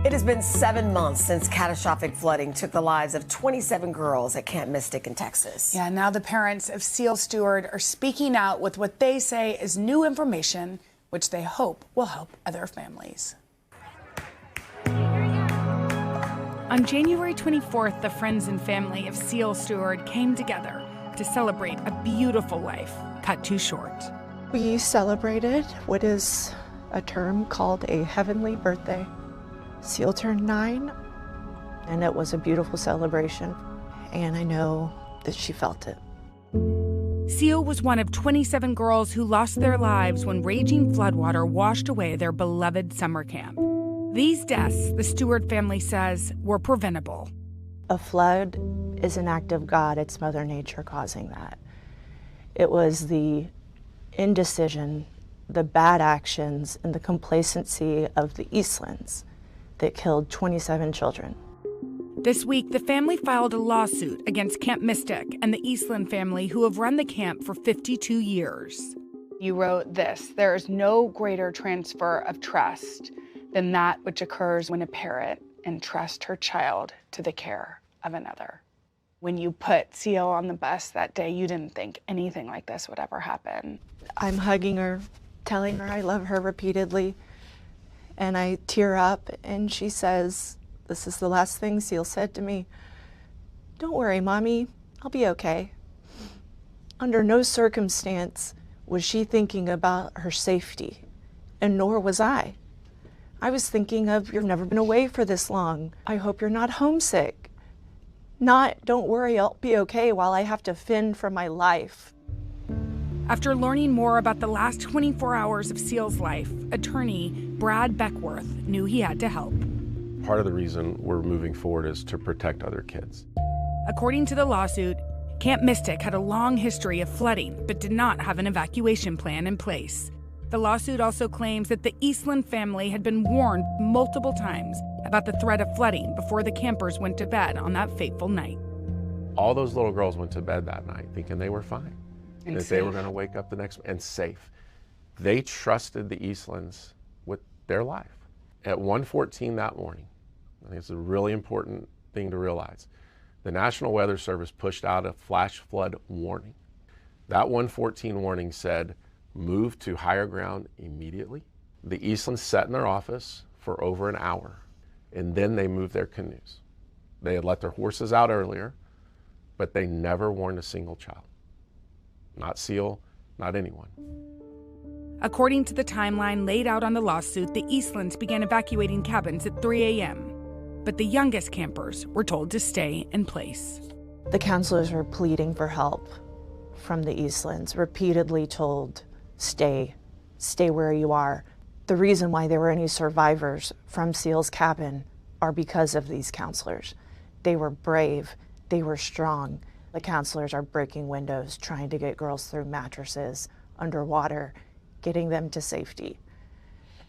It has been 7 months since catastrophic flooding took the lives of 27 girls at Camp Mystic in Texas. Yeah, now the parents of Cile Steward are speaking out with what they say is new information, which they hope will help other families. On January 24th, the friends and family of Cile Steward came together to celebrate a beautiful life cut too short. We celebrated what is a term called a heavenly birthday. Cile turned 9, and it was a beautiful celebration, and I know that she felt it. Cile was one of 27 girls who lost their lives when raging floodwater washed away their beloved summer camp. These deaths, the Stewart family says, were preventable. A flood is an act of God. It's Mother Nature causing that. It was the indecision, the bad actions, and the complacency of the Eastlands that killed 27 children. This week, the family filed a lawsuit against Camp Mystic and the Eastland family, who have run the camp for 52 years. You wrote this: "There is no greater transfer of trust than that which occurs when a parent entrusts her child to the care of another." When you put Cile on the bus that day, you didn't think anything like this would ever happen. I'm hugging her, telling her I love her repeatedly, and I tear up, and she says, this is the last thing Cile said to me, "Don't worry, Mommy, I'll be okay." Under no circumstance was she thinking about her safety, and nor was I. I was thinking of, you've never been away for this long. I hope you're not homesick. Not, don't worry, I'll be okay while I have to fend for my life. After learning more about the last 24 hours of Cile's life, attorney Brad Beckworth knew he had to help. Part of the reason we're moving forward is to protect other kids. According to the lawsuit, Camp Mystic had a long history of flooding, but did not have an evacuation plan in place. The lawsuit also claims that the Eastland family had been warned multiple times about the threat of flooding before the campers went to bed on that fateful night. All those little girls went to bed that night thinking they were fine, And that they were going to wake up the next and safe. They trusted the Eastlands with their life. At 1:14 that morning, I think it's a really important thing to realize, the National Weather Service pushed out a flash flood warning. That 1:14 warning said, move to higher ground immediately. The Eastlands sat in their office for over an hour, and then they moved their canoes. They had let their horses out earlier, but they never warned a single child. Not Cile, not anyone. According to the timeline laid out on the lawsuit, the Eastlands began evacuating cabins at 3 a.m., but the youngest campers were told to stay in place. The counselors were pleading for help from the Eastlands, repeatedly told, stay where you are. The reason why there were any survivors from Cile's cabin are because of these counselors. They were brave, they were strong. The counselors are breaking windows, trying to get girls through mattresses, underwater, getting them to safety.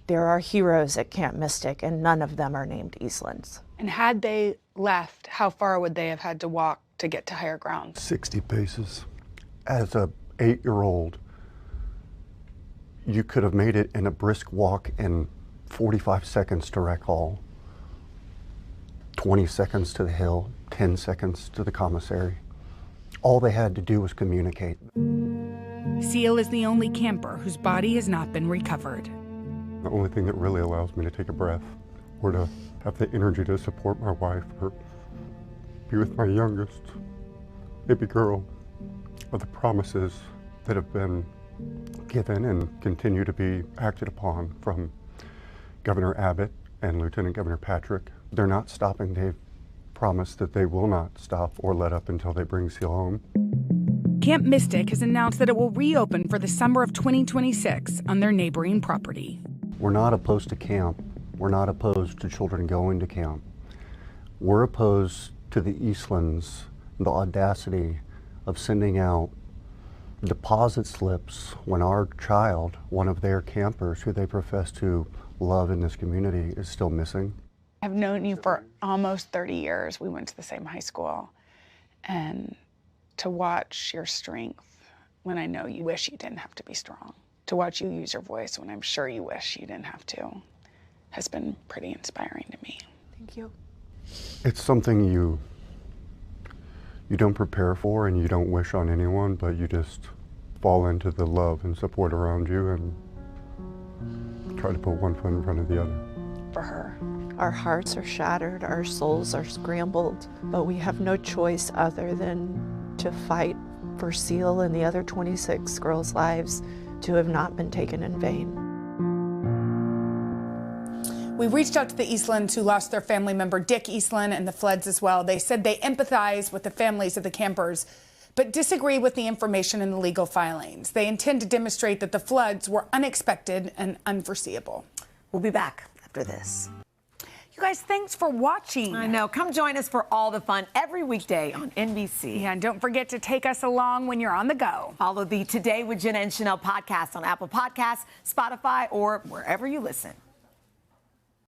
There are heroes at Camp Mystic, and none of them are named Eastlands. And had they left, how far would they have had to walk to get to higher ground? 60 paces. As a 8-year-old, you could have made it in a brisk walk in 45 seconds to Rec Hall, 20 seconds to the hill, 10 seconds to the commissary. All they had to do was communicate. Cile is the only camper whose body has not been recovered. The only thing that really allows me to take a breath, or to have the energy to support my wife, or be with my youngest baby girl, are the promises that have been given and continue to be acted upon from Governor Abbott and Lieutenant Governor Patrick. They're not stopping. They've promised that they will not stop or let up until they bring Cile home. Camp Mystic has announced that it will reopen for the summer of 2026 on their neighboring property. We're not opposed to camp. We're not opposed to children going to camp. We're opposed to the Eastlands, the audacity of sending out deposit slips when our child, one of their campers who they profess to love in this community, is still missing. I've known you for almost 30 years. We went to the same high school. And to watch your strength when I know you wish you didn't have to be strong. To watch you use your voice when I'm sure you wish you didn't have to, has been pretty inspiring to me. Thank you. It's something you don't prepare for and you don't wish on anyone, but you just fall into the love and support around you and try to put one foot in front of the other. For her. Our hearts are shattered, our souls are scrambled, but we have no choice other than to fight for Cile and the other 26 girls' lives to have not been taken in vain. We reached out to the Eastlands who lost their family member, Dick Eastland, and the Floods as well. They said they empathize with the families of the campers, but disagree with the information in the legal filings. They intend to demonstrate that the floods were unexpected and unforeseeable. We'll be back after this. You guys, thanks for watching. I know. Come join us for all the fun every weekday on NBC. Yeah, and don't forget to take us along when you're on the go. Follow the Today with Jenna and Sheinelle podcast on Apple Podcasts, Spotify, or wherever you listen.